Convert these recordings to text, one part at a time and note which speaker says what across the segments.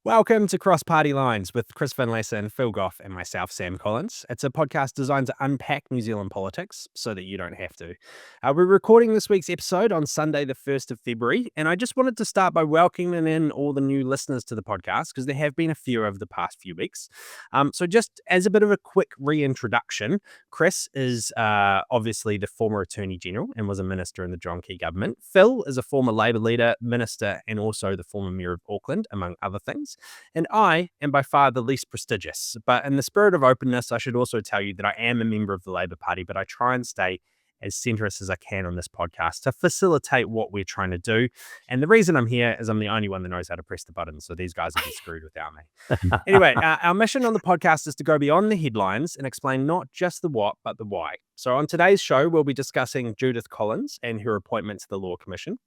Speaker 1: Welcome to Cross Party Lines with Chris Finlayson, Phil Goff, and myself, Sam Collins. It's a podcast designed to unpack New Zealand politics so that you don't have to. We're recording this week's episode on Sunday, the 1st of February, and I just wanted to start by welcoming in all the new listeners to the podcast because there have been a few over the past few weeks. So, just as a bit of a quick reintroduction, Chris is obviously the former Attorney General and was a minister in the John Key government. Phil is a former Labor leader, minister, and also the former Mayor of Auckland, among other things. And I am by far the least prestigious. But in the spirit of openness, I should also tell you that I am a member of the Labor Party, but I try and stay as centrist as I can on this podcast to facilitate what we're trying to do. And the reason I'm here is I'm the only one that knows how to press the button. So these guys will be screwed without me. Anyway, our mission on the podcast is to go beyond the headlines and explain not just the what, but the why. So on today's show, we'll be discussing Judith Collins and her appointment to the Law Commission,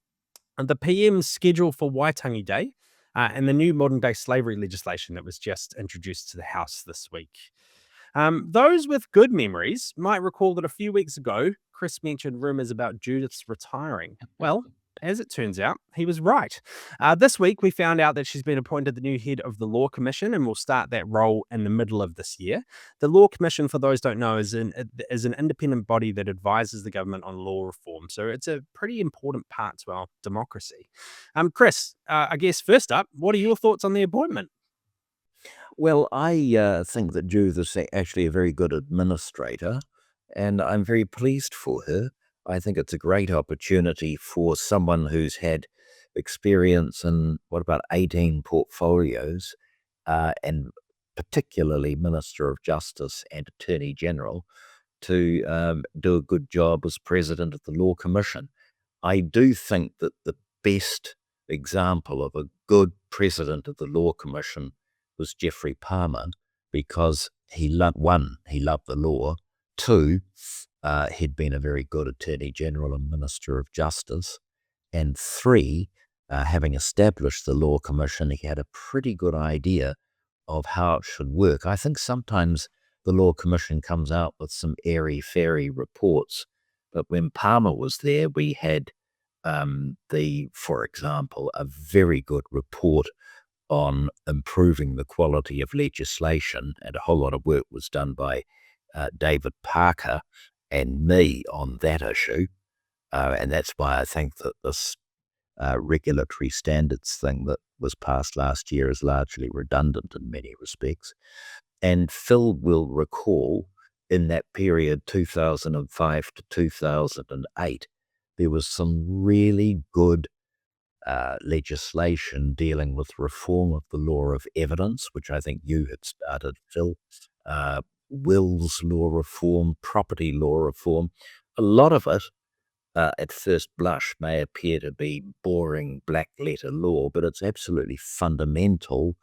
Speaker 1: and the PM's schedule for Waitangi Day, and the new modern day slavery legislation that was just introduced to the House this week. Those with good memories might recall that a few weeks ago, Chris mentioned rumors about Judith's retiring. Well, as it turns out, he was right. This week, we found out that she's been appointed the new head of the Law Commission and will start that role in the middle of this year. The Law Commission, for those who don't know, is an independent body that advises the government on law reform. So it's a pretty important part to our democracy. Chris, I guess first up, what are your thoughts on the appointment?
Speaker 2: Well, I think that Judith is actually a very good administrator, and I'm very pleased for her. I think it's a great opportunity for someone who's had experience in, what, about 18 portfolios, and particularly Minister of Justice and Attorney General, to do a good job as President of the Law Commission. I do think that the best example of a good President of the Law Commission was Geoffrey Palmer, because he loved the law. Two, he'd been a very good Attorney General and Minister of Justice. And three, having established the Law Commission, he had a pretty good idea of how it should work. I think sometimes the Law Commission comes out with some airy-fairy reports, but when Palmer was there, we had, for example, a very good report on improving the quality of legislation, and a whole lot of work was done by David Parker and me on that issue, and that's why I think that this regulatory standards thing that was passed last year is largely redundant in many respects. And Phil will recall, in that period 2005 to 2008, there was some really good legislation dealing with reform of the law of evidence, which I think you had started, Phil, wills law reform, property law reform. A lot of it, at first blush, may appear to be boring black letter law, but it's absolutely fundamental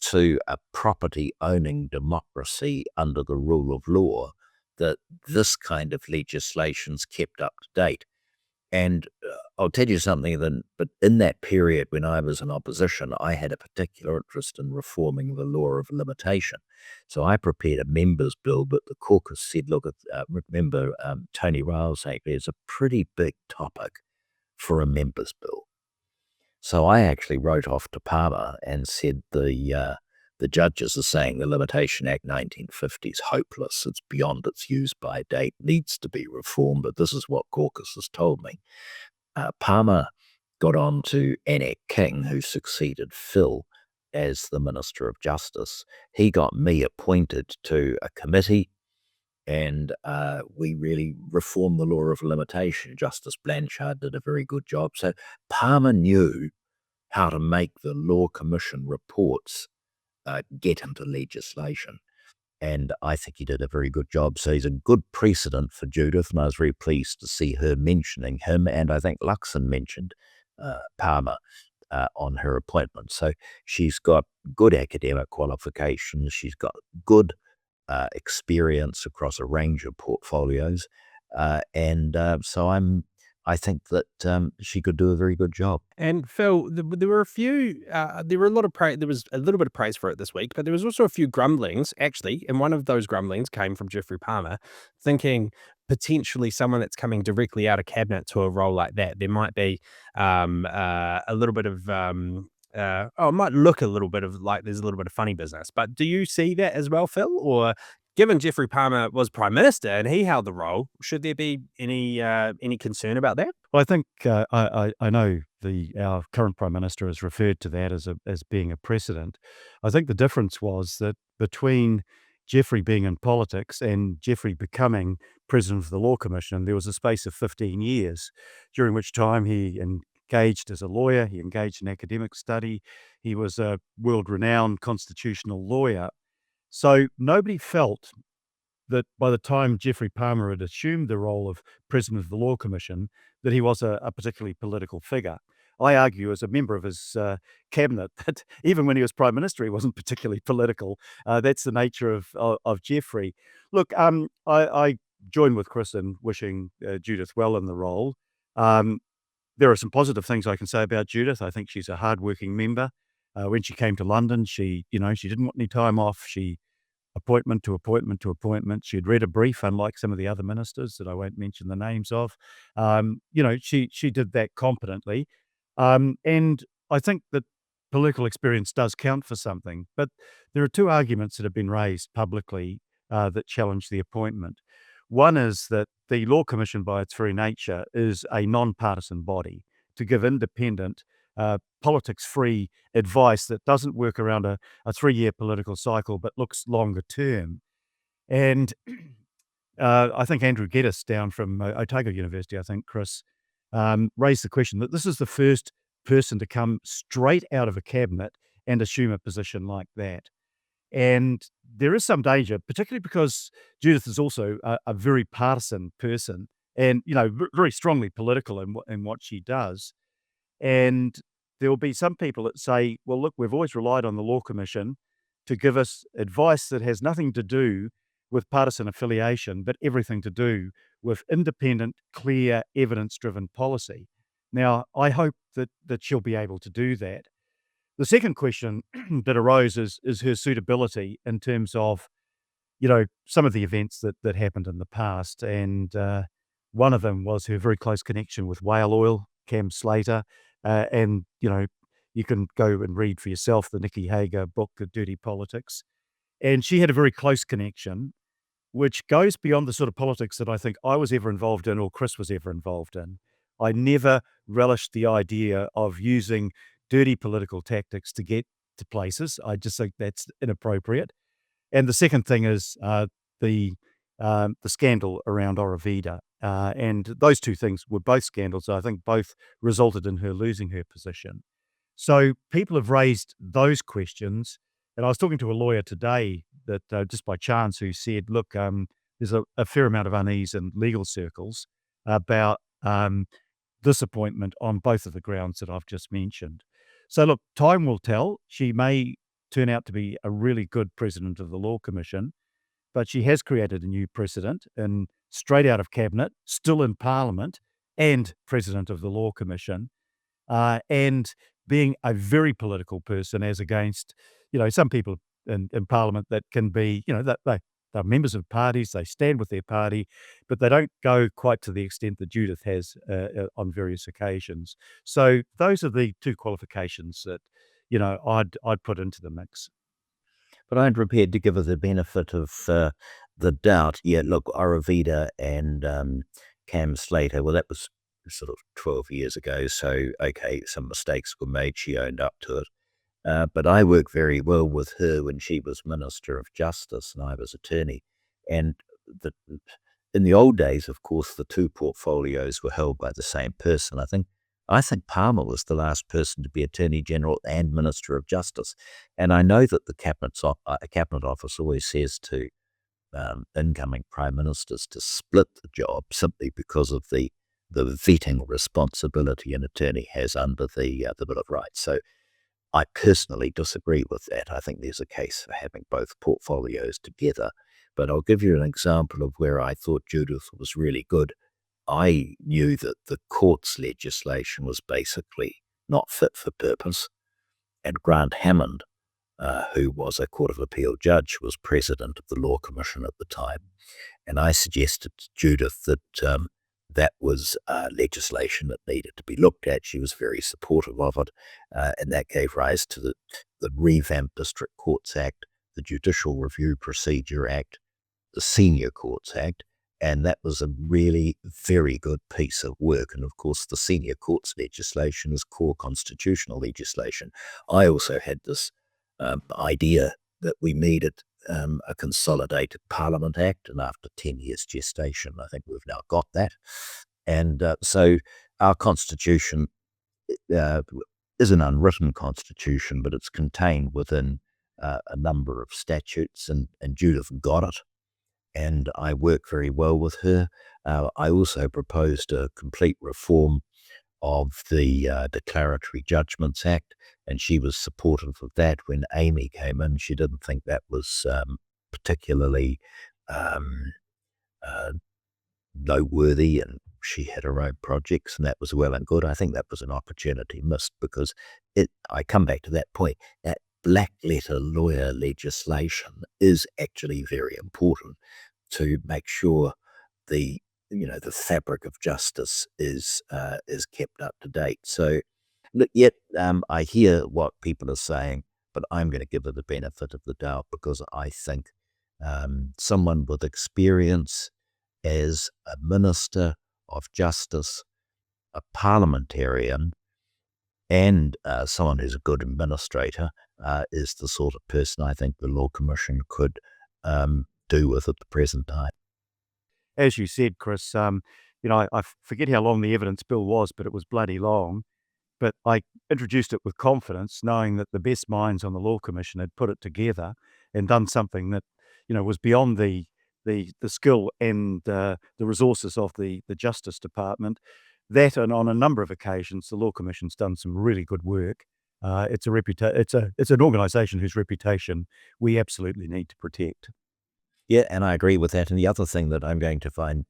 Speaker 2: to a property owning democracy under the rule of law that this kind of legislation's kept up to date. And I'll tell you something, but in that period when I was in opposition, I had a particular interest in reforming the law of limitation. So I prepared a members' bill, but the caucus said, look, remember Tony Ryle's saying it's a pretty big topic for a members' bill. So I actually wrote off to Palmer and said the judges are saying the Limitation Act 1950 is hopeless. It's beyond its use-by date, needs to be reformed, but this is what caucus has told me. Palmer got on to Anak King, who succeeded Phil as the Minister of Justice. He got me appointed to a committee, and we really reformed the law of limitation. Justice Blanchard did a very good job. So Palmer knew how to make the Law Commission reports get into legislation. And I think he did a very good job. So he's a good precedent for Judith, and I was very pleased to see her mentioning him. And I think Luxon mentioned Palmer on her appointment. So she's got good academic qualifications. She's got good experience across a range of portfolios. So I think that she could do a very good job.
Speaker 1: And Phil, there were a lot of praise. There was a little bit of praise for it this week, but there was also a few grumblings, actually. And one of those grumblings came from Geoffrey Palmer, thinking potentially someone that's coming directly out of cabinet to a role like that, there might be a little bit of it might look a little bit of like there's a little bit of funny business, but do you see that as well, Phil? Or given Jeffrey Palmer was prime minister and he held the role, should there be any concern about that?
Speaker 3: Well, I think I know our current prime minister has referred to that as being a precedent. I think the difference was that between Jeffrey being in politics and Jeffrey becoming president of the Law Commission, there was a space of 15 years, during which time he engaged as a lawyer, he engaged in academic study, he was a world-renowned constitutional lawyer. So nobody felt that by the time Jeffrey Palmer had assumed the role of president of the Law Commission, that he was a particularly political figure. I argue as a member of his cabinet that even when he was prime minister, he wasn't particularly political. That's the nature of Jeffrey. Look, I join with Chris in wishing Judith well in the role. There are some positive things I can say about Judith. I think she's a hardworking member. When she came to London, she didn't want any time off. She appointment to appointment to appointment. She'd read a brief, unlike some of the other ministers that I won't mention the names of. She did that competently. And I think that political experience does count for something. But there are two arguments that have been raised publicly that challenge the appointment. One is that the Law Commission, by its very nature, is a non-partisan body to give independent, politics-free advice that doesn't work around a 3-year political cycle but looks longer term. And I think Andrew Geddes down from Otago University, I think, Chris, raised the question that this is the first person to come straight out of a cabinet and assume a position like that. And there is some danger, particularly because Judith is also a very partisan person and, very strongly political in what she does. And there will be some people that say, well, look, we've always relied on the Law Commission to give us advice that has nothing to do with partisan affiliation, but everything to do with independent, clear, evidence-driven policy. Now, I hope that she'll be able to do that. The second question that arose is her suitability in terms of, some of the events that happened in the past. And one of them was her very close connection with whale oil, Cam Slater. And you can go and read for yourself the Nikki Hager book, Dirty Politics. And she had a very close connection, which goes beyond the sort of politics that I think I was ever involved in or Chris was ever involved in. I never relished the idea of using dirty political tactics to get to places. I just think that's inappropriate. And the second thing is the scandal around Orovida. And those two things were both scandals. I think both resulted in her losing her position. So people have raised those questions. And I was talking to a lawyer today that just by chance who said, look, there's a fair amount of unease in legal circles about this appointment on both of the grounds that I've just mentioned. So look, time will tell. She may turn out to be a really good president of the Law Commission, but she has created a new precedent and straight out of cabinet, still in Parliament, and president of the Law Commission, and being a very political person as against, some people in Parliament that can be, that they're members of parties, they stand with their party, but they don't go quite to the extent that Judith has on various occasions. So those are the two qualifications that, I'd put into the mix.
Speaker 2: But I'm prepared to give her the benefit of the doubt. Yeah, look, Orovida and Cam Slater, well, that was sort of 12 years ago. So, okay, some mistakes were made. She owned up to it. But I worked very well with her when she was Minister of Justice and I was attorney. And in the old days, of course, the two portfolios were held by the same person. I think Palmer was the last person to be Attorney General and Minister of Justice. And I know that the Cabinet Office always says to incoming Prime Ministers to split the job simply because of the vetting responsibility an attorney has under the Bill of Rights. So I personally disagree with that. I think there's a case for having both portfolios together. But I'll give you an example of where I thought Judith was really good. I knew that the court's legislation was basically not fit for purpose. And Grant Hammond, who was a Court of Appeal judge, was president of the Law Commission at the time. And I suggested to Judith that that was legislation that needed to be looked at. She was very supportive of it, and that gave rise to the revamped District Courts Act, the Judicial Review Procedure Act, the Senior Courts Act, and that was a really very good piece of work. And of course, the senior courts legislation is core constitutional legislation. I also had this idea that we needed a consolidated Parliament Act, and after 10 years gestation, I think we've now got that. And so our constitution is an unwritten constitution, but it's contained within a number of statutes, and Judith got it. And I work very well with her. I also proposed a complete reform of the Declaratory Judgments Act, and she was supportive of that when Amy came in. She didn't think that was particularly um, uh, noteworthy, and she had her own projects, and that was well and good. I think that was an opportunity missed because I come back to that point, that black letter lawyer legislation is actually very important to make sure the fabric of justice is kept up to date. So, look, yet I hear what people are saying, but I'm going to give it the benefit of the doubt because I think someone with experience as a minister of justice, a parliamentarian, and someone who's a good administrator is the sort of person I think the Law Commission could do with at the present time.
Speaker 3: As you said, Chris, I forget how long the evidence bill was, but it was bloody long. But I introduced it with confidence, knowing that the best minds on the Law Commission had put it together and done something that, was beyond the skill and the resources of the Justice Department. That, and on a number of occasions, the Law Commission's done some really good work. It's an organisation whose reputation we absolutely need to protect.
Speaker 2: Yeah, and I agree with that. And the other thing that I'm going to find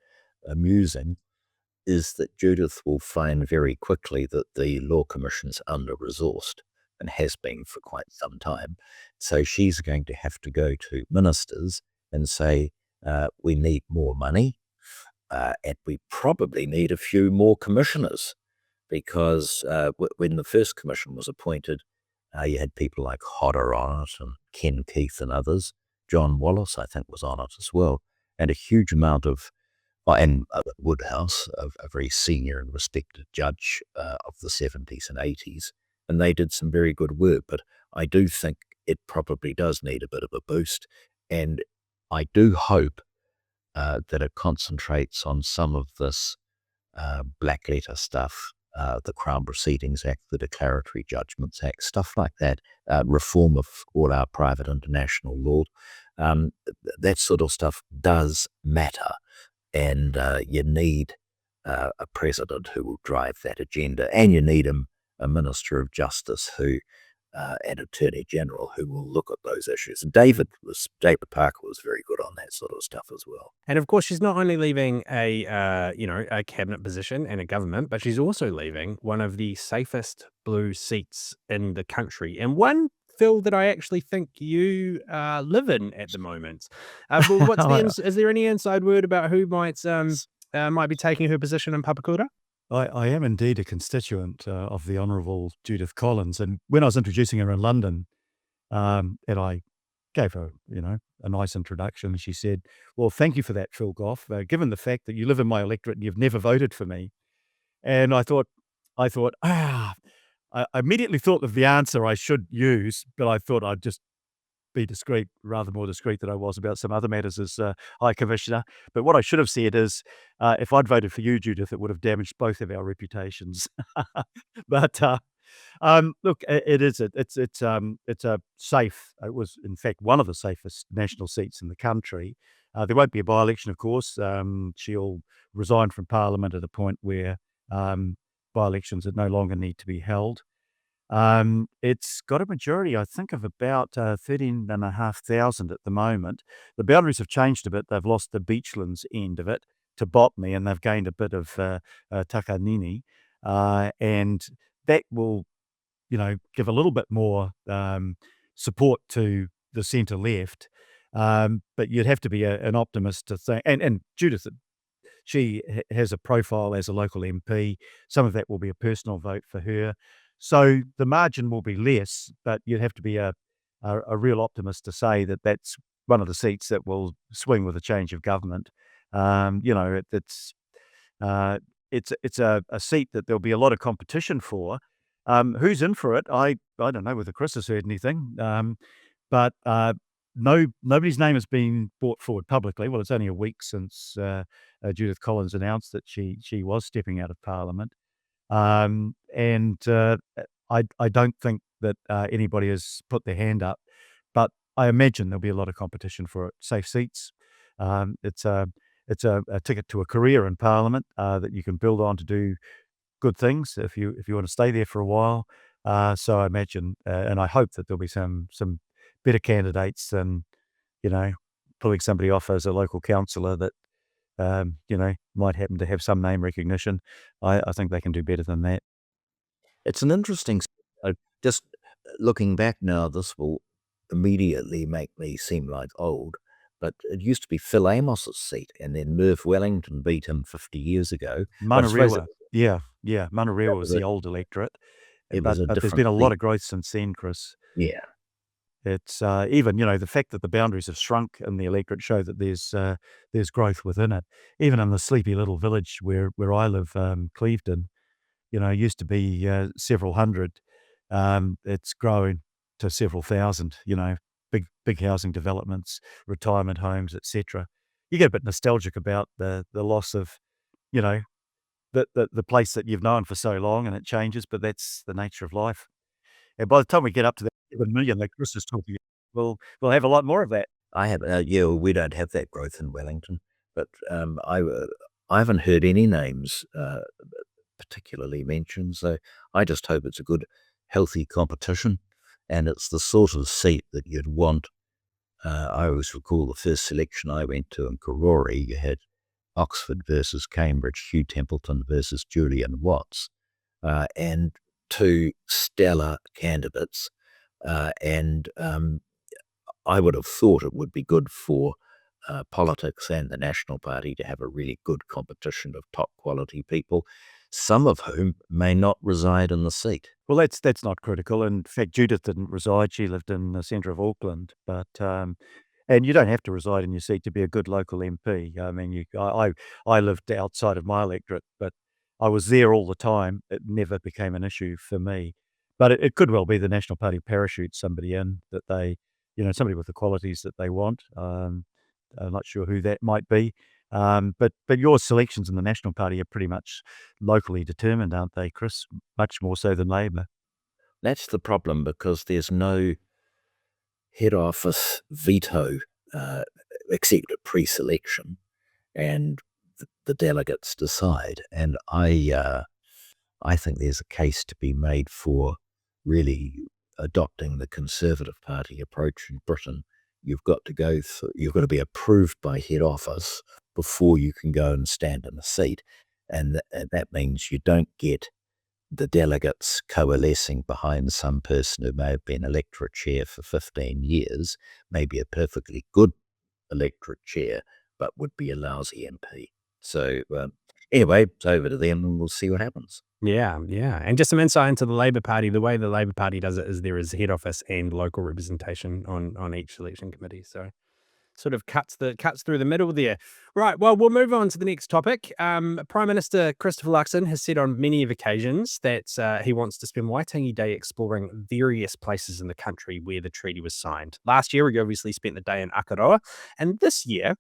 Speaker 2: amusing is that Judith will find very quickly that the Law Commission's under-resourced and has been for quite some time. So she's going to have to go to ministers and say, we need more money, and we probably need a few more commissioners, because when the first commission was appointed, you had people like Hodder on it and Ken Keith and others. John Wallace, I think, was on it as well, and a huge amount of, and Woodhouse, a very senior and respected judge of the 70s and 80s, and they did some very good work. But I do think it probably does need a bit of a boost, and I do hope that it concentrates on some of this black letter stuff, the Crown Proceedings Act, the Declaratory Judgments Act, stuff like that, reform of all our private international law. That sort of stuff does matter, and you need a president who will drive that agenda, and you need a Minister of Justice and Attorney General who will look at those issues. And David Parker was very good on that sort of stuff as well.
Speaker 1: And of course, she's not only leaving a cabinet position and a government, but she's also leaving one of the safest blue seats in the country, and one, Phil, that I actually think you live in at the moment. But is there any inside word about who might be taking her position in Papakura?
Speaker 3: I am indeed a constituent of the Honourable Judith Collins, and when I was introducing her in London, and I gave her, a nice introduction, she said, "Well, thank you for that, Phil Goff, given the fact that you live in my electorate and you've never voted for me." And I thought, I immediately thought of the answer I should use, but I thought I'd just be discreet, rather more discreet than I was about some other matters as High Commissioner. But what I should have said is, if I'd voted for you, Judith, it would have damaged both of our reputations. But look, it's a safe. It was, in fact, one of the safest national seats in the country. There won't be a by-election, of course. She'll resign from Parliament at a point where by-elections no longer need to be held. It's got a majority, I think, of about 13,500 at the moment. The boundaries have changed a bit. They've lost the Beachlands end of it to Botany, and they've gained a bit of Takanini, and that will, give a little bit more support to the centre-left. But you'd have to be an optimist to think, and Judith, she has a profile as a local MP. Some of that will be a personal vote for her. So the margin will be less, but you'd have to be a real optimist to say that that's one of the seats that will swing with a change of government. It's a seat that there'll be a lot of competition for. Who's in for it? I don't know whether Chris has heard anything, but nobody's name has been brought forward publicly. Well, it's only a week since Judith Collins announced that she was stepping out of Parliament, and I don't think that anybody has put their hand up, but I imagine there'll be a lot of competition for it. Safe seats. It's a ticket to a career in Parliament that you can build on to do good things if you want to stay there for a while. So I imagine, and I hope that there'll be some better candidates than pulling somebody off as a local councillor that might happen to have some name recognition. I think they can do better than that.
Speaker 2: It's an interesting. Just looking back now, this will immediately make me seem like old, but it used to be Phil Amos's seat, and then Merv Wellington beat him 50 years ago.
Speaker 3: Manarewa, Manarewa was the old electorate, but there's been a lot of growth since then, Chris.
Speaker 2: Yeah.
Speaker 3: It's even, the fact that the boundaries have shrunk in the electorate show that there's growth within it. Even in the sleepy little village where I live, Clevedon, used to be several hundred. It's growing to several thousand, big housing developments, retirement homes, etc. You get a bit nostalgic about the loss of, the place that you've known for so long, and it changes, but that's the nature of life. And by the time we get up to that 7 million that Chris is talking about, we'll have a lot more of that.
Speaker 2: We don't have that growth in Wellington, but I haven't heard any names particularly mentioned, so I just hope it's a good, healthy competition, and it's the sort of seat that you'd want. I always recall the first selection I went to in Karori. You had Oxford versus Cambridge, Hugh Templeton versus Julian Watts, and two stellar candidates, and I would have thought it would be good for politics and the National Party to have a really good competition of top quality people, some of whom may not reside in the seat.
Speaker 3: Well, that's not critical. In fact, Judith didn't reside. She lived in the centre of Auckland, but and you don't have to reside in your seat to be a good local MP. I mean, I lived outside of my electorate, but I was there all the time. It never became an issue for me. But it could well be the National Party parachutes somebody in that they, somebody with the qualities that they want. I'm not sure who that might be. But your selections in the National Party are pretty much locally determined, aren't they, Chris? Much more so than Labor.
Speaker 2: That's the problem, because there's no head office veto except at pre-selection, and the delegates decide. And I think there's a case to be made for really adopting the Conservative Party approach in Britain. You've got to be approved by head office before you can go and stand in a seat, and that means you don't get the delegates coalescing behind some person who may have been electorate chair for 15 years, maybe a perfectly good electorate chair, but would be a lousy MP. So anyway, it's over to them, and we'll see what happens.
Speaker 1: Yeah. And just some insight into the Labor Party. The way the Labor Party does it is there is head office and local representation on each election committee. So sort of cuts through the middle there. Right, well, we'll move on to the next topic. Prime Minister Christopher Luxon has said on many of occasions that he wants to spend Waitangi Day exploring various places in the country where the treaty was signed. Last year, he obviously spent the day in Akaroa, and this year,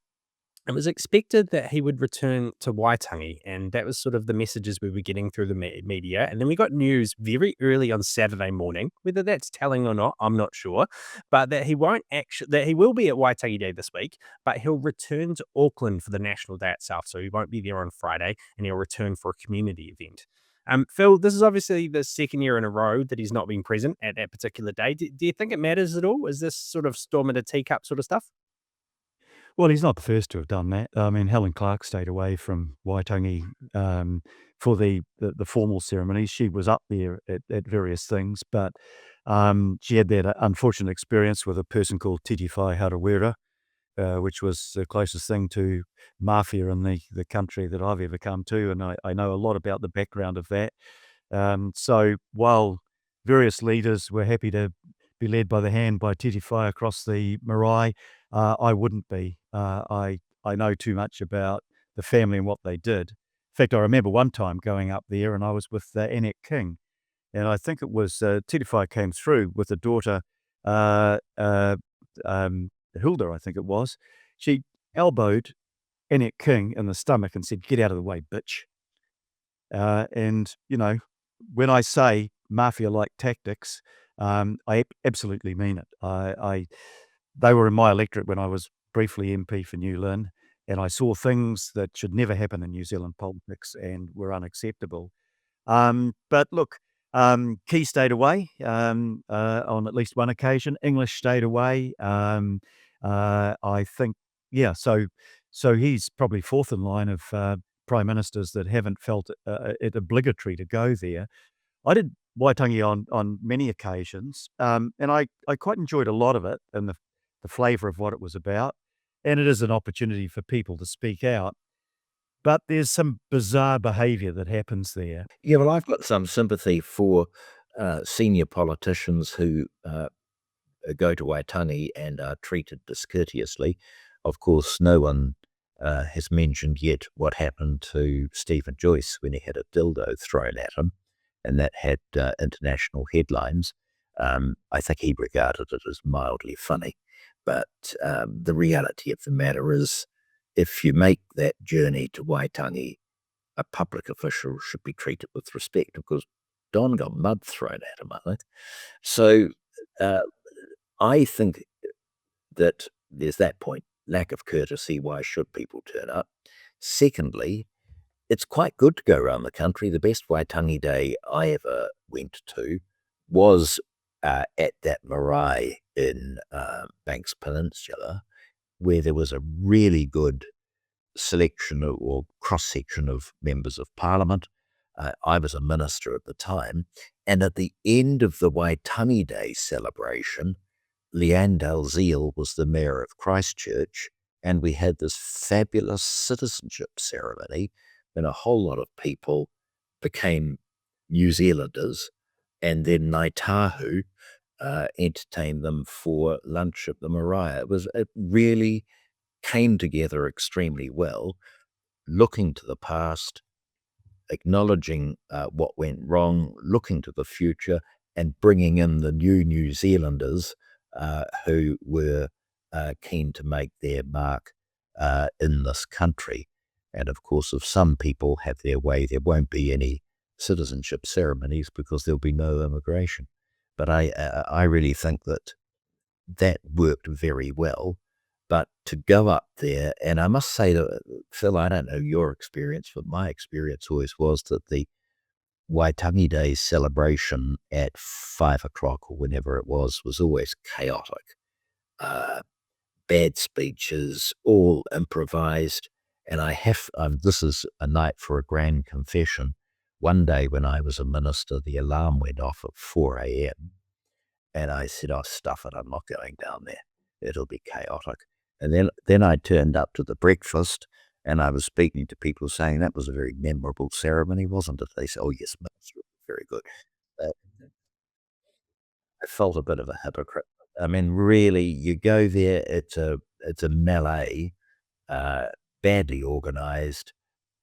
Speaker 1: it was expected that he would return to Waitangi, and that was sort of the messages we were getting through the media. And then we got news very early on Saturday morning, whether that's telling or not, I'm not sure, but that he will be at Waitangi Day this week, but he'll return to Auckland for the National Day itself. So he won't be there on Friday, and he'll return for a community event. Phil, this is obviously the second year in a row that he's not been present at that particular day. Do you think it matters at all? Is this sort of storm in a teacup sort of stuff?
Speaker 3: Well, he's not the first to have done that. I mean, Helen Clark stayed away from Waitangi for the formal ceremonies. She was up there at various things, but she had that unfortunate experience with a person called Titi Whai Harawira, which was the closest thing to mafia in the country that I've ever come to, and I know a lot about the background of that. So while various leaders were happy to be led by the hand by Titi Whai across the marae, I wouldn't be. I know too much about the family and what they did. In fact, I remember one time going up there and I was with Annette King, and I think it was Titi Whai came through with a daughter, Hilda, I think it was. She elbowed Annette King in the stomach and said, "Get out of the way, bitch." And, when I say mafia-like tactics, I absolutely mean it. They were in my electorate when I was briefly MP for New Lynn, and I saw things that should never happen in New Zealand politics and were unacceptable. But look, Key stayed away on at least one occasion. English stayed away. I think, yeah, so he's probably fourth in line of prime ministers that haven't felt it obligatory to go there. I did Waitangi on many occasions, and I quite enjoyed a lot of it and the flavour of what it was about. And it is an opportunity for people to speak out. But there's some bizarre behaviour that happens there.
Speaker 2: Yeah, well, I've got some sympathy for senior politicians who go to Waitangi and are treated discourteously. Of course, no one has mentioned yet what happened to Stephen Joyce when he had a dildo thrown at him, and that had international headlines. I think he regarded it as mildly funny. But the reality of the matter is, if you make that journey to Waitangi, a public official should be treated with respect, because Don got mud thrown at him, I think. So I think that there's that point, lack of courtesy. Why should people turn up? Secondly, it's quite good to go around the country. The best Waitangi day I ever went to was at that marae in Banks Peninsula, where there was a really good selection or cross-section of members of parliament. I was a minister at the time, and at the end of the Waitangi Day celebration, Leanne Dalziel was the mayor of Christchurch, and we had this fabulous citizenship ceremony, and a whole lot of people became New Zealanders, and then Ngāi Tahu entertained them for lunch at the marae. It really came together extremely well, looking to the past, acknowledging what went wrong, looking to the future, and bringing in the New Zealanders who were keen to make their mark in this country. And of course, if some people have their way, there won't be any citizenship ceremonies because there'll be no immigration. But I really think that worked very well. But to go up there, and I must say that, Phil, I don't know your experience, but my experience always was that the Waitangi Day celebration at 5 o'clock or whenever it was always chaotic. Bad speeches, all improvised. And this is a night for a grand confession. One day when I was a minister, the alarm went off at 4 a.m. And I said, "Oh, stuff it, I'm not going down there. It'll be chaotic." And then I turned up to the breakfast, and I was speaking to people saying that was a very memorable ceremony, wasn't it? They said, "Oh, yes, Minister, very good." I felt a bit of a hypocrite. I mean, really, you go there, it's a melee, badly organized,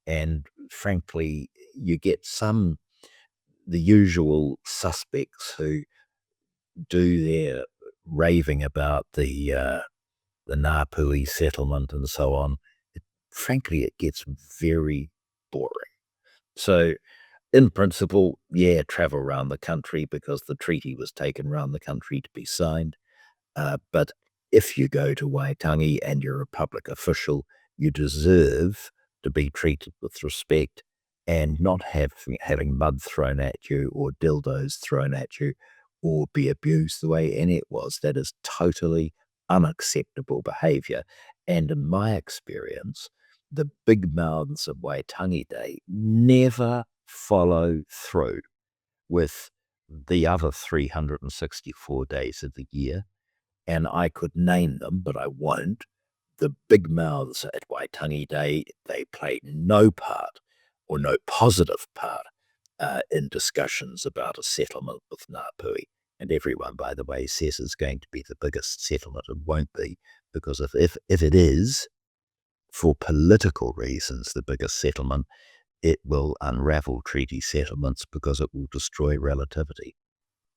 Speaker 2: and frankly, you get the usual suspects who do their raving about the Ngāpuhi settlement and so on. Frankly, it gets very boring. So, in principle, yeah, travel around the country because the treaty was taken around the country to be signed. But if you go to Waitangi and you're a public official, you deserve to be treated with respect and not having mud thrown at you or dildos thrown at you or be abused the way Annette was. That is totally unacceptable behaviour. And in my experience, the big mouths of Waitangi Day never follow through with the other 364 days of the year. And I could name them, but I won't. the big mouths at Waitangi Day, they played no part or no positive part in discussions about a settlement with Ngāpuhi. And everyone, by the way, says it's going to be the biggest settlement. It won't be, because if it is, for political reasons, the biggest settlement, it will unravel treaty settlements because it will destroy relativity.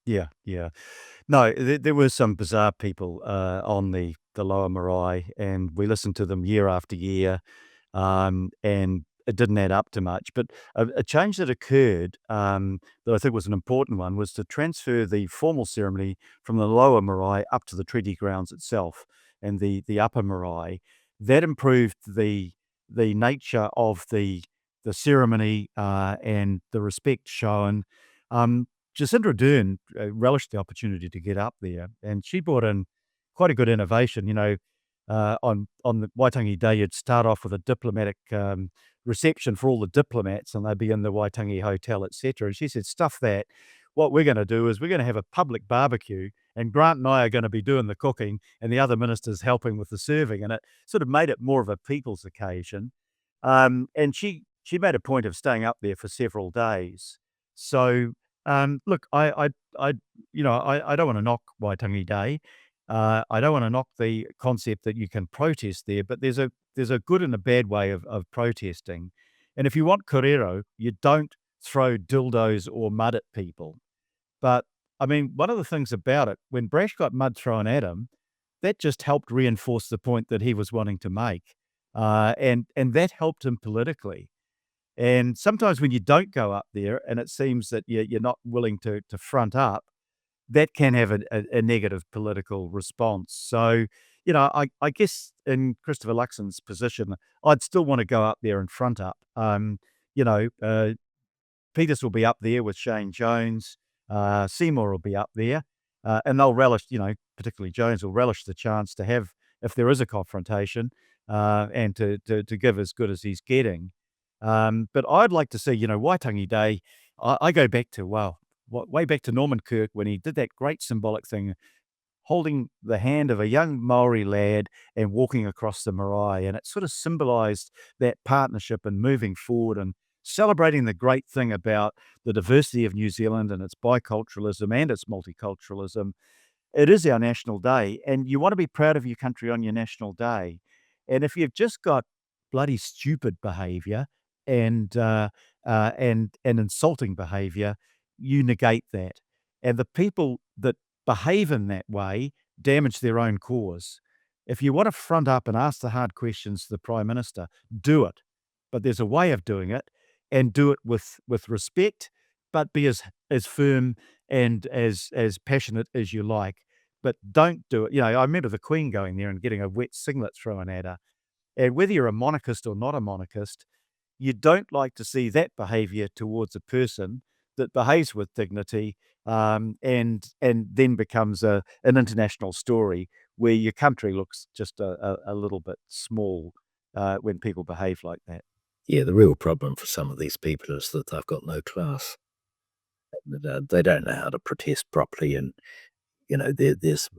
Speaker 3: Yeah. No, there were some bizarre people on the Lower Marae, and we listened to them year after year, and it didn't add up to much. But a change that occurred that I think was an important one was to transfer the formal ceremony from the Lower Marae up to the treaty grounds itself and the Upper Marae. That improved the nature of the ceremony and the respect shown. Jacinda Ardern relished the opportunity to get up there, and she brought in quite a good innovation. On the Waitangi Day, you'd start off with a diplomatic reception for all the diplomats, and they'd be in the Waitangi Hotel, etc. And she said, stuff that. What we're going to do is we're going to have a public barbecue, and Grant and I are going to be doing the cooking, and the other ministers helping with the serving. And it sort of made it more of a people's occasion. And she made a point of staying up there for several days. So look, I don't want to knock Waitangi Day. I don't want to knock the concept that you can protest there, but there's a good and a bad way of protesting. And if you want kōrero, you don't throw dildos or mud at people. But I mean, one of the things about it, when Brash got mud thrown at him, that just helped reinforce the point that he was wanting to make, and that helped him politically. And sometimes when you don't go up there and it seems that you're not willing to front up, that can have a negative political response. So, I guess in Christopher Luxon's position, I'd still want to go up there and front up. Peters will be up there with Shane Jones. Seymour will be up there. And they'll relish, particularly Jones will relish the chance to have, if there is a confrontation, and to give as good as he's getting. But I'd like to see, Waitangi Day. I go back to, way back to Norman Kirk when he did that great symbolic thing, holding the hand of a young Maori lad and walking across the marae. And it sort of symbolized that partnership and moving forward and celebrating the great thing about the diversity of New Zealand and its biculturalism and its multiculturalism. It is our national day, and you want to be proud of your country on your national day. And if you've just got bloody stupid behaviour and insulting behaviour, you negate that. And the people that behave in that way damage their own cause. If you want to front up and ask the hard questions to the Prime Minister, do it. But there's a way of doing it, and do it with respect, but be as firm and as passionate as you like. But don't do it. I remember the Queen going there and getting a wet singlet thrown at her. And whether you're a monarchist or not a monarchist, you don't like to see that behaviour towards a person that behaves with dignity, and then becomes an international story where your country looks just a little bit small when people behave like that.
Speaker 2: Yeah, the real problem for some of these people is that they've got no class. They don't know how to protest properly, and there's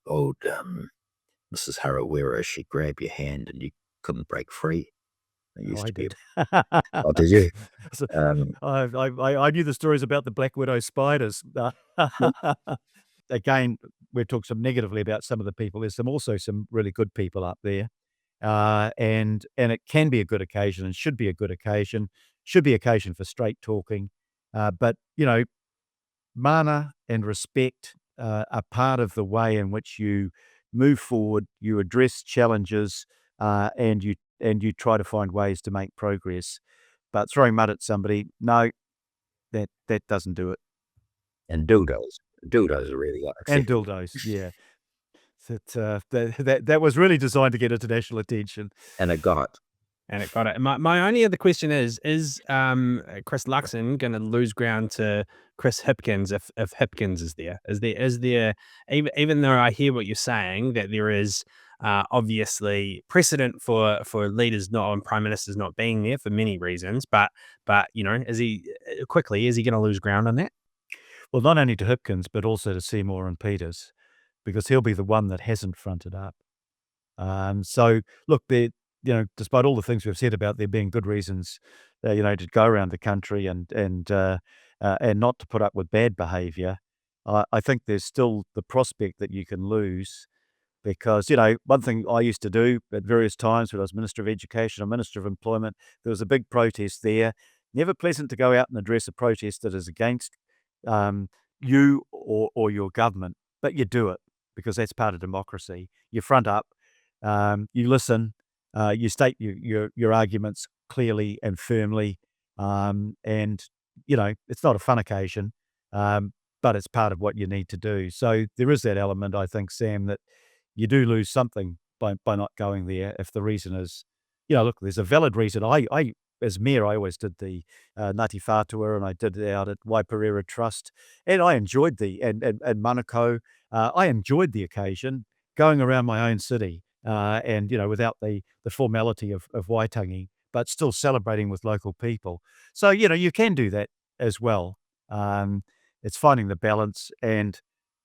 Speaker 2: old Mrs. Harawira. She'd grab your hand and you couldn't break free.
Speaker 3: I did.
Speaker 2: Oh, did you?
Speaker 3: So, I knew the stories about the black widow spiders. Again, we've talked some negatively about some of the people. There's also some really good people up there, and it can be a good occasion and should be a good occasion. Should be occasion for straight talking, but mana and respect are part of the way in which you move forward. You address challenges, and you try to find ways to make progress. But throwing mud at somebody, no, that doesn't do it.
Speaker 2: And dildos are really
Speaker 3: And dildos, yeah. That was really designed to get international attention.
Speaker 2: And it got
Speaker 1: it. My only other question is Chris Luxon going to lose ground to Chris Hipkins if Hipkins is there? Is there even though I hear what you're saying, that there is obviously precedent for leaders and prime ministers not being there for many reasons, but is he going to lose ground on that?
Speaker 3: Well, not only to Hipkins, but also to Seymour and Peters, because he'll be the one that hasn't fronted up. So look, despite all the things we've said about there being good reasons, to go around the country and not to put up with bad behaviour, I think there's still the prospect that you can lose. Because, one thing I used to do at various times when I was Minister of Education or Minister of Employment, there was a big protest there. Never pleasant to go out and address a protest that is against you or your government, but you do it because that's part of democracy. You front up, you listen, you state your arguments clearly and firmly, and, it's not a fun occasion, but it's part of what you need to do. So there is that element, I think, Sam, that you do lose something by not going there if the reason is, look, there's a valid reason. I as mayor, I always did the Ngāti Whātua, and I did it out at Waiparera Trust, and I enjoyed and Manukau. I enjoyed the occasion going around my own city, and without the formality of Waitangi, but still celebrating with local people. So you can do that as well. It's finding the balance and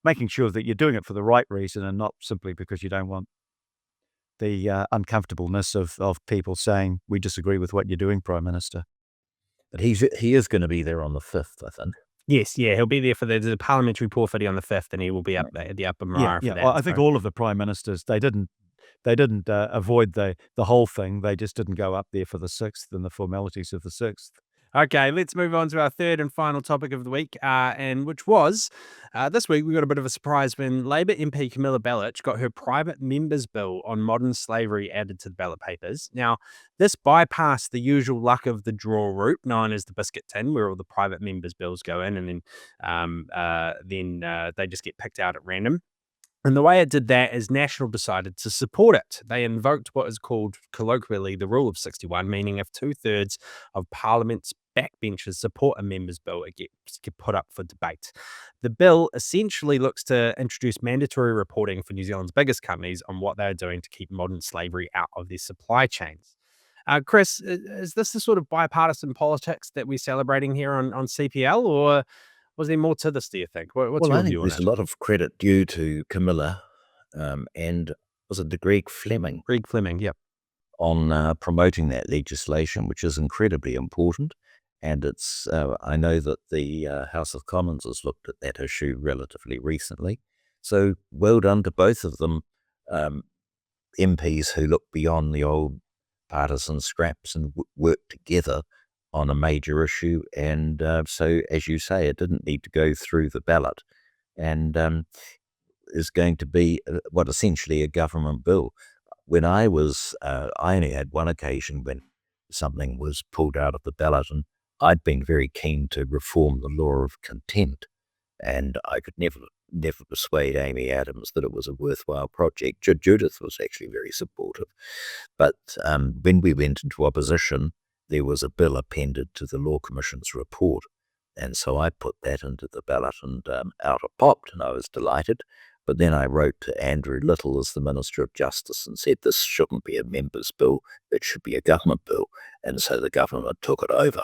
Speaker 3: making sure that you're doing it for the right reason and not simply because you don't want the uncomfortableness of people saying, we disagree with what you're doing, Prime Minister.
Speaker 2: But he is going to be there on the 5th, I think.
Speaker 1: Yes, yeah, he'll be there for the parliamentary porphyry on the 5th, and he will be up there at the Upper Marae for that.
Speaker 3: Well, I think all of the Prime Ministers, they didn't avoid the whole thing. They just didn't go up there for the 6th and the formalities of the 6th.
Speaker 1: Okay, let's move on to our third and final topic of the week, and which was this week we got a bit of a surprise when Labour MP Camilla Bellich got her private members' bill on modern slavery added to the ballot papers. Now, this bypassed the usual luck of the draw route known as the biscuit tin, where all the private members' bills go in, and then they just get picked out at random. And the way it did that is National decided to support it. They invoked what is called colloquially the Rule of 61, meaning if 2/3 of Parliament's backbenchers support a member's bill, it gets put up for debate. The bill essentially looks to introduce mandatory reporting for New Zealand's biggest companies on what they're doing to keep modern slavery out of their supply chains. Chris, is this the sort of bipartisan politics that we're celebrating here on CPL, or was there more to this, do you think? What's
Speaker 2: Well, I
Speaker 1: your
Speaker 2: think
Speaker 1: view on
Speaker 2: there's
Speaker 1: it?
Speaker 2: a lot of credit due to Camilla and was it the Greg Fleming
Speaker 1: Greg Fleming, yep.
Speaker 2: on promoting that legislation, which is incredibly important. And it's I know that the House of Commons has looked at that issue relatively recently. So well done to both of them, MPs who look beyond the old partisan scraps and work together on a major issue. And so, as you say, it didn't need to go through the ballot and is going to be what essentially a government bill. When I only had one occasion when something was pulled out of the ballot, and I'd been very keen to reform the law of contempt, and I could never persuade Amy Adams that it was a worthwhile project. Judith was actually very supportive. But when we went into opposition, there was a bill appended to the Law Commission's report. And so I put that into the ballot and out it popped, and I was delighted. But then I wrote to Andrew Little as the Minister of Justice and said this shouldn't be a member's bill, it should be a government bill. And so the government took it over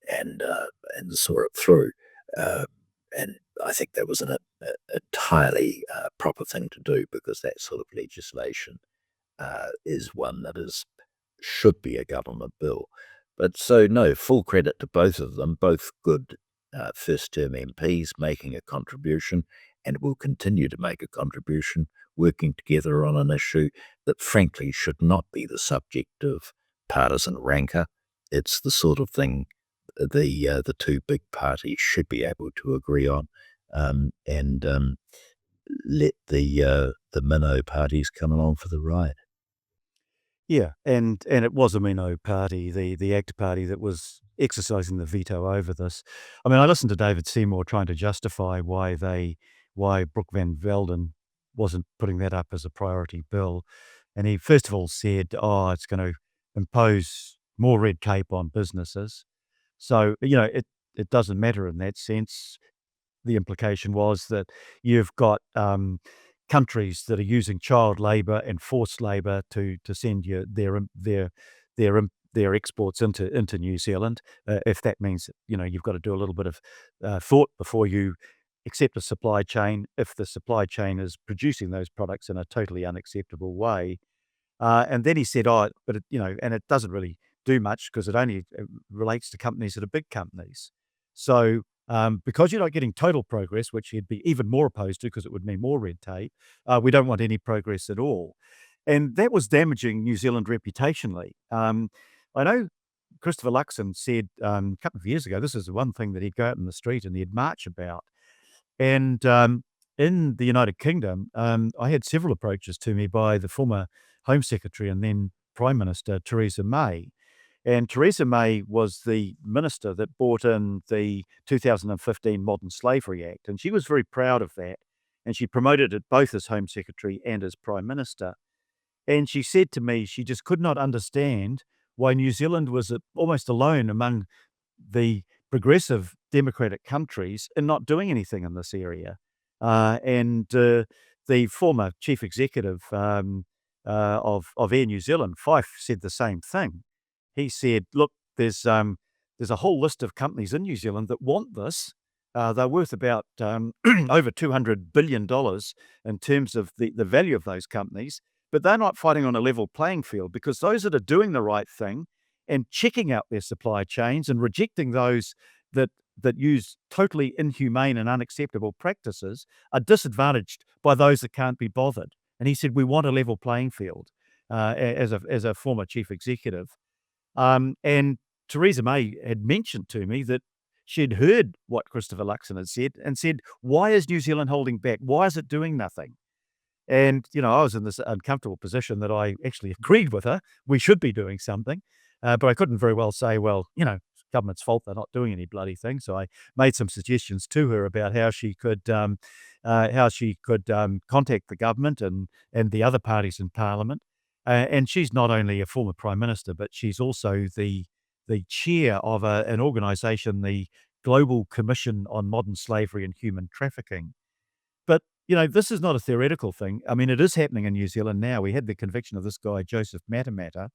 Speaker 2: and saw it through. And I think that was an entirely proper thing to do, because that sort of legislation is one that should be a government bill. But so, no, full credit to both of them, both good first-term MPs making a contribution, and will continue to make a contribution, working together on an issue that frankly should not be the subject of partisan rancor. It's the sort of thing the two big parties should be able to agree on, and let the minnow parties come along for the ride.
Speaker 3: Yeah, and it was a Minnow party, the ACT party, that was exercising the veto over this. I mean, I listened to David Seymour trying to justify why Brooke Van Velden wasn't putting that up as a priority bill. And he first of all said, it's going to impose more red tape on businesses. So, it doesn't matter in that sense. The implication was that you've got countries that are using child labour and forced labour to send their exports into New Zealand. If that means you've got to do a little bit of thought before you accept a supply chain. If the supply chain is producing those products in a totally unacceptable way, And then he said, but and it doesn't really do much because it only relates to companies that are big companies. So because you're not getting total progress, which he'd be even more opposed to because it would mean more red tape, we don't want any progress at all. And that was damaging New Zealand reputationally. I know Christopher Luxon said a couple of years ago, this is the one thing that he'd go out in the street and he'd march about. And in the United Kingdom, I had several approaches to me by the former Home Secretary and then Prime Minister Theresa May. And Theresa May was the minister that brought in the 2015 Modern Slavery Act. And she was very proud of that. And she promoted it both as Home Secretary and as Prime Minister. And she said to me, she just could not understand why New Zealand was almost alone among the progressive democratic countries in not doing anything in this area. And the former chief executive of Air New Zealand, Fife, said the same thing. He said, look, there's a whole list of companies in New Zealand that want this. They're worth about over $200 billion in terms of the value of those companies, but they're not fighting on a level playing field because those that are doing the right thing and checking out their supply chains and rejecting those that use totally inhumane and unacceptable practices are disadvantaged by those that can't be bothered. And he said, we want a level playing field as a former chief executive. And Theresa May had mentioned to me that she'd heard what Christopher Luxon had said and said, why is New Zealand holding back? Why is it doing nothing? And, I was in this uncomfortable position that I actually agreed with her. We should be doing something. But I couldn't very well say, well, government's fault they're not doing any bloody thing. So I made some suggestions to her about how she could contact the government and the other parties in Parliament. And she's not only a former Prime Minister, but she's also the chair of an organisation, the Global Commission on Modern Slavery and Human Trafficking. But, this is not a theoretical thing. I mean, it is happening in New Zealand now. We had the conviction of this guy, Joseph Matamata,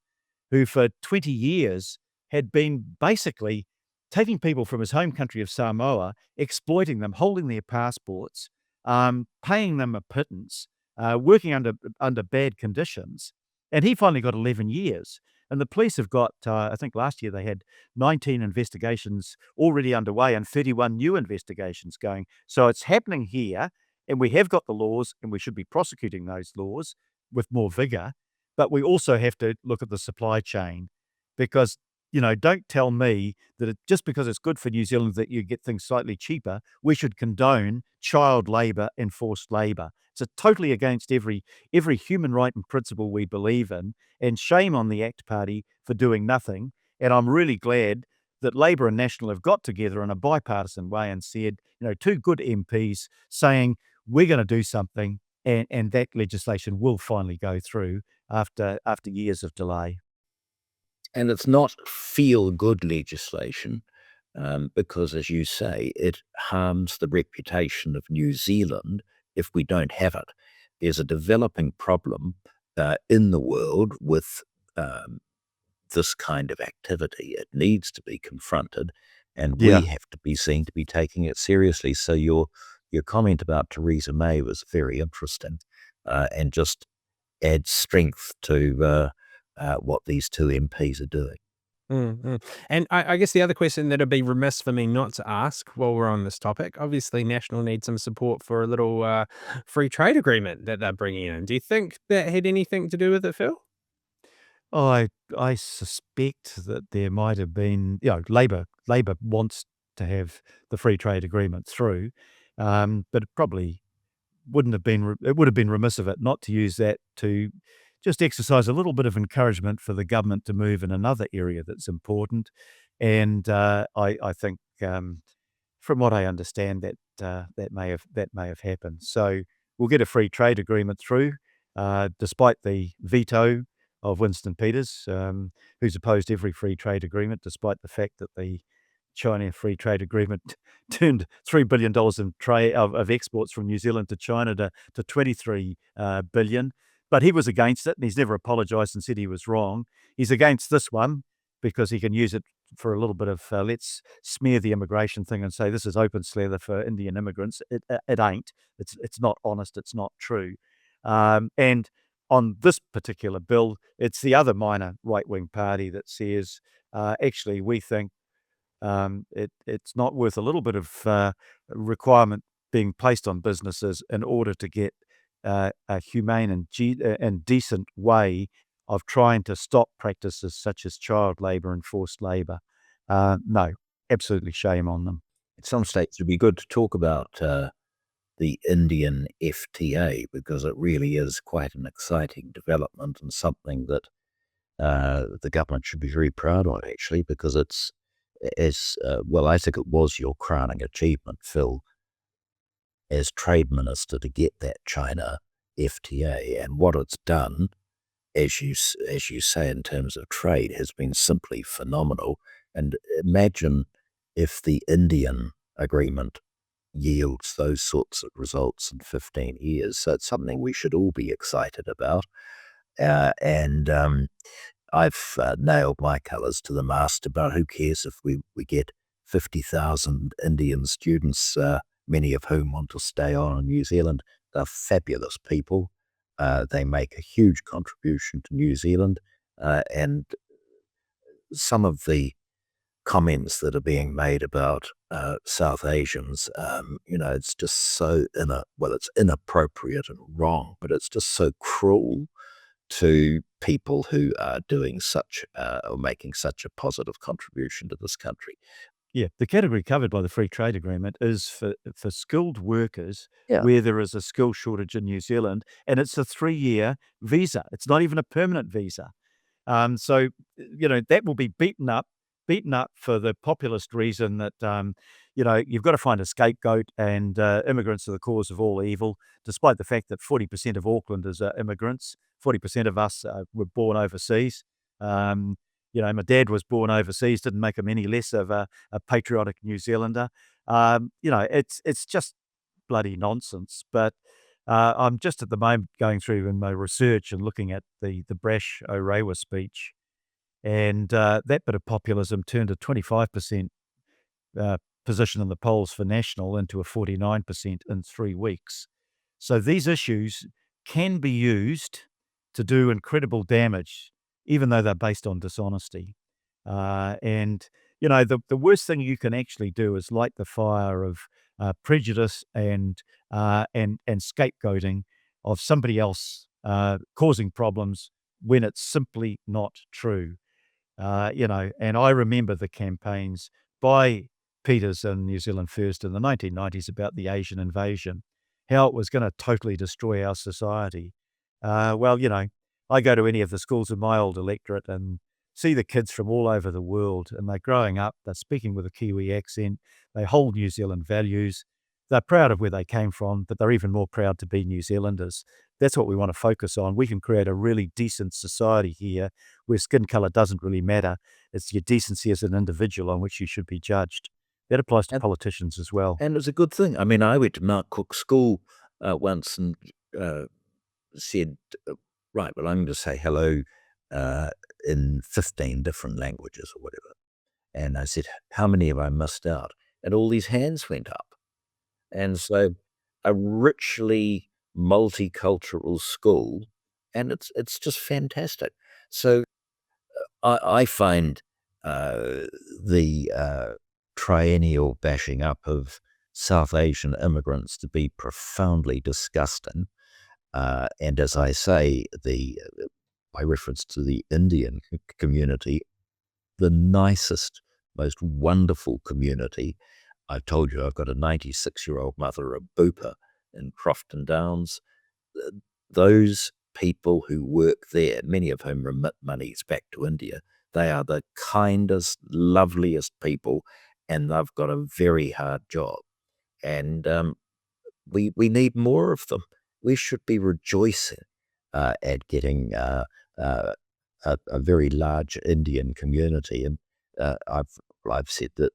Speaker 3: who for 20 years had been basically taking people from his home country of Samoa, exploiting them, holding their passports, paying them a pittance, working under bad conditions. And he finally got 11 years. And the police have got, I think last year they had 19 investigations already underway and 31 new investigations going. So it's happening here, and we have got the laws, and we should be prosecuting those laws with more vigor. But we also have to look at the supply chain because, don't tell me that just because it's good for New Zealand that you get things slightly cheaper, we should condone child labour and forced labour. It's totally against every human right and principle we believe in, and shame on the ACT Party for doing nothing. And I'm really glad that Labor and National have got together in a bipartisan way and said, two good MPs saying, we're going to do something, and that legislation will finally go through after years of delay.
Speaker 2: And it's not feel-good legislation because, as you say, it harms the reputation of New Zealand if we don't have it. There's a developing problem in the world with this kind of activity. It needs to be confronted, and we have to be seen to be taking it seriously. So your comment about Theresa May was very interesting and just adds strength to what these two MPs are doing.
Speaker 1: Mm-hmm. And I guess the other question that would be remiss for me not to ask while we're on this topic, obviously National needs some support for a little free trade agreement that they're bringing in. Do you think that had anything to do with it, Phil?
Speaker 3: I suspect that there might have been, Labor wants to have the free trade agreement through, but it probably wouldn't have been, it would have been remiss of it not to use that to just exercise a little bit of encouragement for the government to move in another area that's important. And I think, from what I understand, that may have happened. So we'll get a free trade agreement through, despite the veto of Winston Peters, who's opposed every free trade agreement, despite the fact that the China free trade agreement turned $3 billion in trade of exports from New Zealand to China to $23 billion. But he was against it, and he's never apologised and said he was wrong. He's against this one because he can use it for a little bit of let's smear the immigration thing and say this is open slather for Indian immigrants. It ain't. It's not honest. It's not true. And on this particular bill, it's the other minor right-wing party that says, actually, we think it's not worth a little bit of requirement being placed on businesses in order to get a humane and decent way of trying to stop practices such as child labour and forced labour. No, absolutely shame on them.
Speaker 2: At some stage, it'd be good to talk about the Indian FTA, because it really is quite an exciting development and something that the government should be very proud of, actually, because it's, well, I think it was your crowning achievement, Phil, as Trade Minister, to get that China FTA. And what it's done, as you say, in terms of trade, has been simply phenomenal. And imagine if the Indian agreement yields those sorts of results in 15 years. So it's something we should all be excited about. And I've nailed my colours to the mast about who cares if we get 50,000 Indian students, many of whom want to stay on in New Zealand. They're fabulous people. They make a huge contribution to New Zealand. And some of the comments that are being made about South Asians, it's just so it's inappropriate and wrong, but it's just so cruel to people who are doing such or making such a positive contribution to this country.
Speaker 3: Yeah, the category covered by the free trade agreement is for skilled workers
Speaker 2: Yeah.
Speaker 3: where there is a skill shortage in New Zealand, and it's a 3-year visa. It's not even a permanent visa. So, that will be beaten up for the populist reason that, you've got to find a scapegoat, and immigrants are the cause of all evil, despite the fact that 40% of Aucklanders are immigrants. 40% of us were born overseas. My dad was born overseas, didn't make him any less of a patriotic New Zealander. It's just bloody nonsense. But I'm just at the moment going through in my research and looking at the Brash Orewa speech, and that bit of populism turned a 25% position in the polls for National into a 49% in 3 weeks. So these issues can be used to do incredible damage, even though they're based on dishonesty. The worst thing you can actually do is light the fire of prejudice and scapegoating of somebody else causing problems when it's simply not true. And I remember the campaigns by Peters and New Zealand First in the 1990s about the Asian invasion, how it was going to totally destroy our society. I go to any of the schools in my old electorate and see the kids from all over the world, and they're growing up, they're speaking with a Kiwi accent, they hold New Zealand values, they're proud of where they came from, but they're even more proud to be New Zealanders. That's what we want to focus on. We can create a really decent society here where skin colour doesn't really matter. It's your decency as an individual on which you should be judged. That applies to politicians as well.
Speaker 2: And it's a good thing. I mean, I went to Mark Cook School once and said, right, well, I'm going to say hello in 15 different languages or whatever. And I said, how many have I missed out? And all these hands went up. And so a richly multicultural school, and it's just fantastic. So I find the triennial bashing up of South Asian immigrants to be profoundly disgusting. And as I say, by reference to the Indian community, the nicest, most wonderful community. I've told you I've got a 96-year-old mother, a booper in Crofton Downs. Those people who work there, many of whom remit monies back to India, they are the kindest, loveliest people, and they've got a very hard job. And we need more of them. We should be rejoicing at getting a very large Indian community. And I've said that,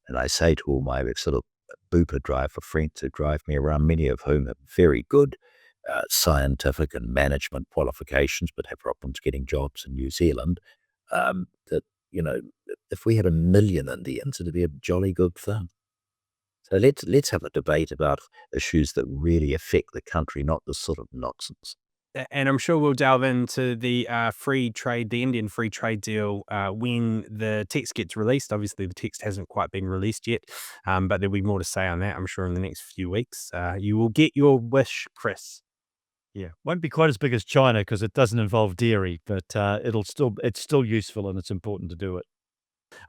Speaker 2: and I say to all my sort of booper driver friends who drive me around, many of whom have very good scientific and management qualifications, but have problems getting jobs in New Zealand, that, if we had 1 million Indians, it'd be a jolly good thing. So let's have a debate about issues that really affect the country, not this sort of nonsense.
Speaker 1: And I'm sure we'll delve into the Indian free trade deal when the text gets released. Obviously, the text hasn't quite been released yet, but there'll be more to say on that, I'm sure, in the next few weeks. You will get your wish, Chris.
Speaker 3: Yeah, won't be quite as big as China because it doesn't involve dairy, but it's still useful and it's important to do it.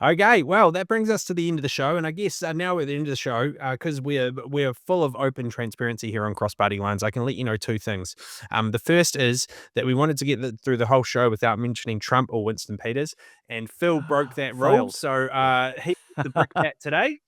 Speaker 1: Okay, well, that brings us to the end of the show, and I guess now we're at the end of the show because we're full of open transparency here on Cross Party Lines. I can let you know two things. The first is that we wanted to get through the whole show without mentioning Trump or Winston Peters, and Phil broke that rule,
Speaker 3: Failed.
Speaker 1: so he the brickbat today.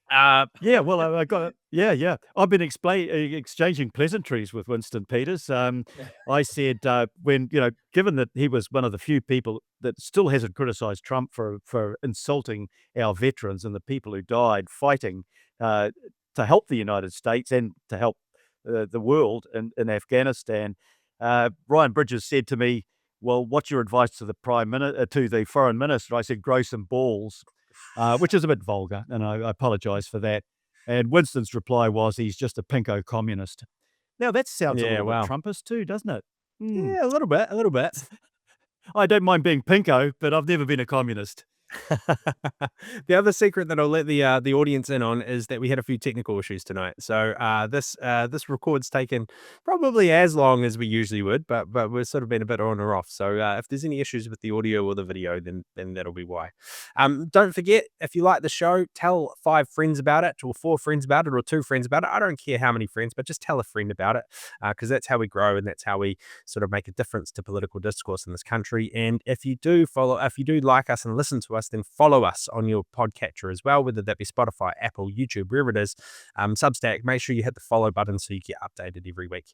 Speaker 3: Yeah, well, I got yeah. I've been exchanging pleasantries with Winston Peters. I said when given that he was one of the few people that still hasn't criticised Trump for insulting our veterans and the people who died fighting to help the United States and to help the world in Afghanistan. Ryan Bridges said to me, "Well, what's your advice to the to the foreign minister?" I said, "Grow some balls." Which is a bit vulgar, and I apologise for that. And Winston's reply was, he's just a pinko communist. Now, that sounds a little bit Trumpist too, doesn't it?
Speaker 1: Yeah, a little bit.
Speaker 3: I don't mind being pinko, but I've never been a communist.
Speaker 1: The other secret that I'll let the audience in on is that we had a few technical issues tonight. So this record's taken probably as long as we usually would, but we've sort of been a bit on or off. So if there's any issues with the audio or the video, then that'll be why. Don't forget, if you like the show, tell 5 friends about it, or 4 friends about it, or 2 friends about it. I don't care how many friends, but just tell a friend about it, because that's how we grow and that's how we sort of make a difference to political discourse in this country. And if you do like us and listen to us, then follow us on your podcatcher as well, whether that be Spotify, Apple, YouTube, wherever it is. Substack, make sure you hit the follow button so you get updated every week.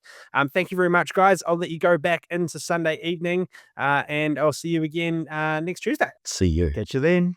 Speaker 1: Thank you very much, guys. I'll let you go back into Sunday evening, and I'll see you again next Tuesday.
Speaker 2: See you.
Speaker 3: Catch you then.